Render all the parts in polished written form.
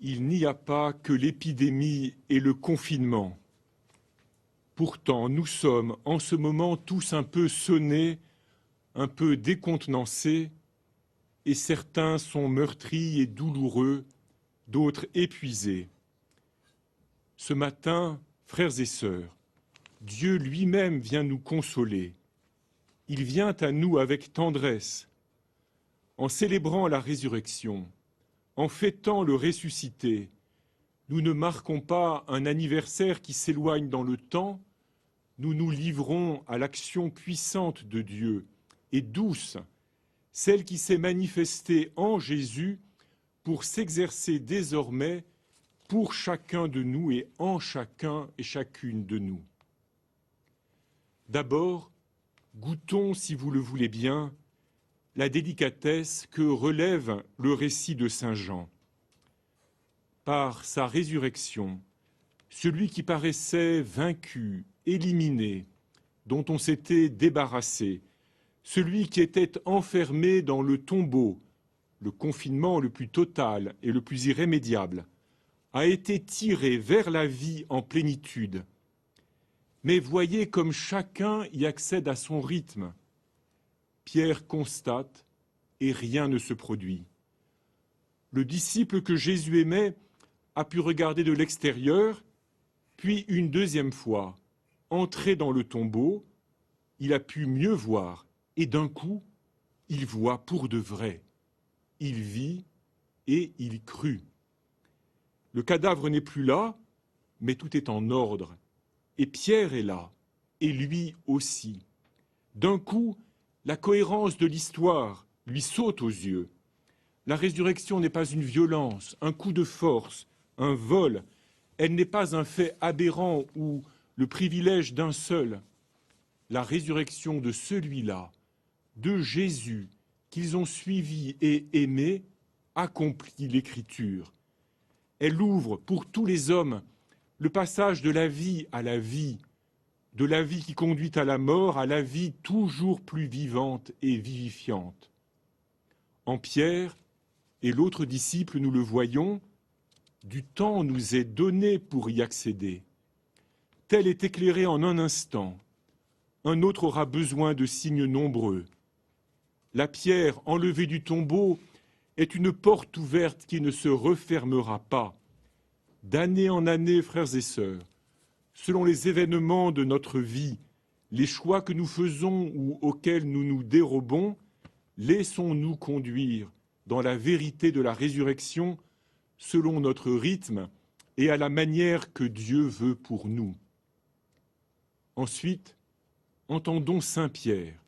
Il n'y a pas que l'épidémie et le confinement. Pourtant, nous sommes en ce moment tous un peu sonnés, un peu décontenancés, et certains sont meurtris et douloureux, d'autres épuisés. Ce matin, frères et sœurs, Dieu lui-même vient nous consoler. Il vient à nous avec tendresse. En célébrant la résurrection, en fêtant le ressuscité, nous ne marquons pas un anniversaire qui s'éloigne dans le temps, nous nous livrons à l'action puissante de Dieu et douce, celle qui s'est manifestée en Jésus pour s'exercer désormais pour chacun de nous et en chacun et chacune de nous. D'abord, goûtons, si vous le voulez bien, la délicatesse que relève le récit de Saint Jean. Par sa résurrection, celui qui paraissait vaincu, éliminé, dont on s'était débarrassé, celui qui était enfermé dans le tombeau, le confinement le plus total et le plus irrémédiable, a été tiré vers la vie en plénitude. Mais voyez comme chacun y accède à son rythme. Pierre constate et rien ne se produit. Le disciple que Jésus aimait a pu regarder de l'extérieur, puis une deuxième fois, entrer dans le tombeau, il a pu mieux voir, et d'un coup, il voit pour de vrai. Il vit et il crut. Le cadavre n'est plus là, mais tout est en ordre. Et Pierre est là, et lui aussi. D'un coup, la cohérence de l'histoire lui saute aux yeux. La résurrection n'est pas une violence, un coup de force, un vol. Elle n'est pas un fait aberrant ou le privilège d'un seul. La résurrection de celui-là, de Jésus, qu'ils ont suivi et aimé, accomplit l'Écriture. Elle ouvre pour tous les hommes le passage de la vie à la vie, de la vie qui conduit à la vie toujours plus vivante et vivifiante. En Pierre et l'autre disciple, nous le voyons, du temps nous est donné pour y accéder. Tel est éclairé en un instant. Un autre aura besoin de signes nombreux. La pierre enlevée du tombeau est une porte ouverte qui ne se refermera pas. D'année en année, frères et sœurs, selon les événements de notre vie, les choix que nous faisons ou auxquels nous nous dérobons, laissons-nous conduire dans la vérité de la résurrection selon notre rythme et à la manière que Dieu veut pour nous. Ensuite, entendons Saint Pierre.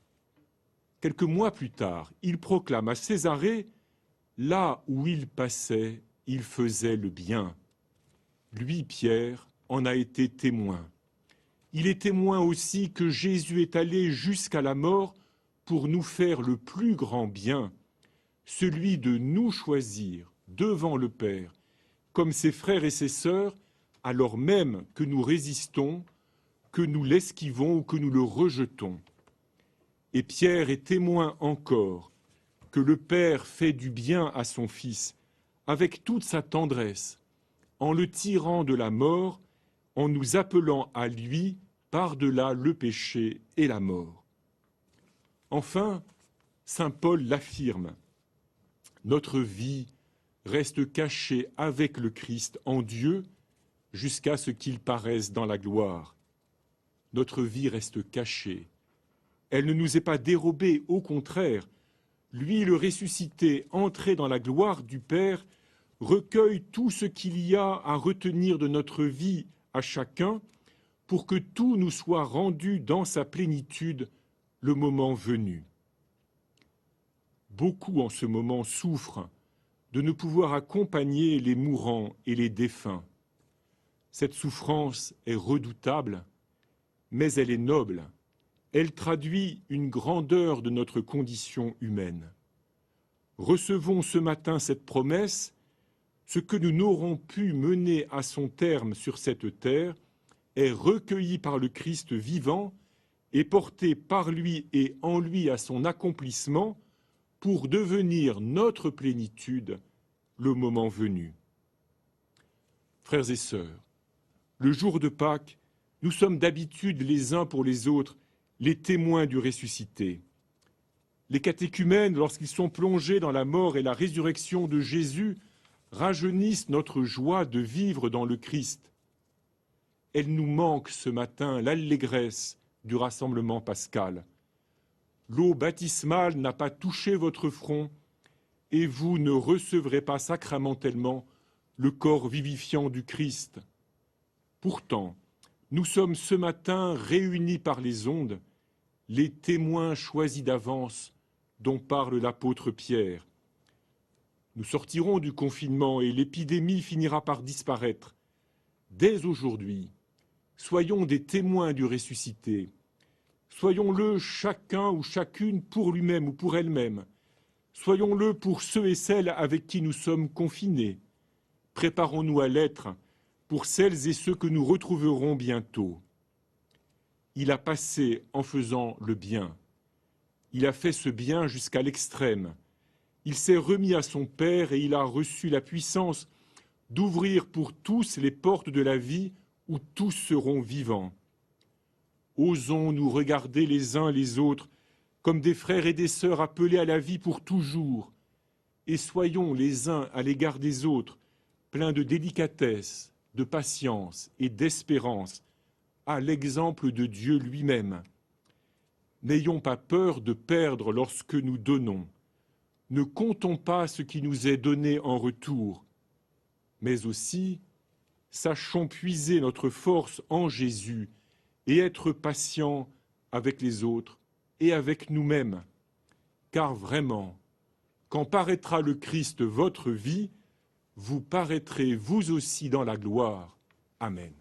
Quelques mois plus tard, il proclame à Césarée, là où il passait, il faisait le bien. Lui, Pierre, en a été témoin. Il est témoin aussi que Jésus est allé jusqu'à la mort pour nous faire le plus grand bien, celui de nous choisir devant le Père, comme ses frères et ses sœurs, alors même que nous résistons, que nous l'esquivons ou que nous le rejetons. Et Pierre est témoin encore que le Père fait du bien à son Fils avec toute sa tendresse, en le tirant de la mort, en nous appelant à lui par-delà le péché et la mort. Enfin, saint Paul l'affirme, notre vie reste cachée avec le Christ en Dieu jusqu'à ce qu'il paraisse dans la gloire. Notre vie reste cachée. Elle ne nous est pas dérobée, au contraire. Lui, le ressuscité, entré dans la gloire du Père, recueille tout ce qu'il y a à retenir de notre vie à chacun pour que tout nous soit rendu dans sa plénitude le moment venu. Beaucoup en ce moment souffrent de ne pouvoir accompagner les mourants et les défunts. Cette souffrance est redoutable, mais elle est noble. Elle traduit une grandeur de notre condition humaine. Recevons ce matin cette promesse, ce que nous n'aurons pu mener à son terme sur cette terre est recueilli par le Christ vivant et porté par lui et en lui à son accomplissement pour devenir notre plénitude le moment venu. Frères et sœurs, le jour de Pâques, nous sommes d'habitude les uns pour les autres les témoins du ressuscité. Les catéchumènes, lorsqu'ils sont plongés dans la mort et la résurrection de Jésus, rajeunissent notre joie de vivre dans le Christ. Elle nous manque ce matin l'allégresse du rassemblement pascal. L'eau baptismale n'a pas touché votre front et vous ne recevrez pas sacramentellement le corps vivifiant du Christ. Pourtant, nous sommes ce matin réunis par les ondes, les témoins choisis d'avance dont parle l'apôtre Pierre. Nous sortirons du confinement et l'épidémie finira par disparaître. Dès aujourd'hui, soyons des témoins du ressuscité. Soyons-le chacun ou chacune pour lui-même ou pour elle-même. Soyons-le pour ceux et celles avec qui nous sommes confinés. Préparons-nous à l'être pour celles et ceux que nous retrouverons bientôt. Il a passé en faisant le bien. Il a fait ce bien jusqu'à l'extrême. Il s'est remis à son Père et il a reçu la puissance d'ouvrir pour tous les portes de la vie où tous seront vivants. Osons nous regarder les uns les autres comme des frères et des sœurs appelés à la vie pour toujours, et soyons les uns à l'égard des autres pleins de délicatesse, de patience et d'espérance, à l'exemple de Dieu lui-même. N'ayons pas peur de perdre lorsque nous donnons. Ne comptons pas ce qui nous est donné en retour, mais aussi sachons puiser notre force en Jésus et être patients avec les autres et avec nous-mêmes. Car vraiment, quand paraîtra le Christ votre vie, vous paraîtrez vous aussi dans la gloire. Amen.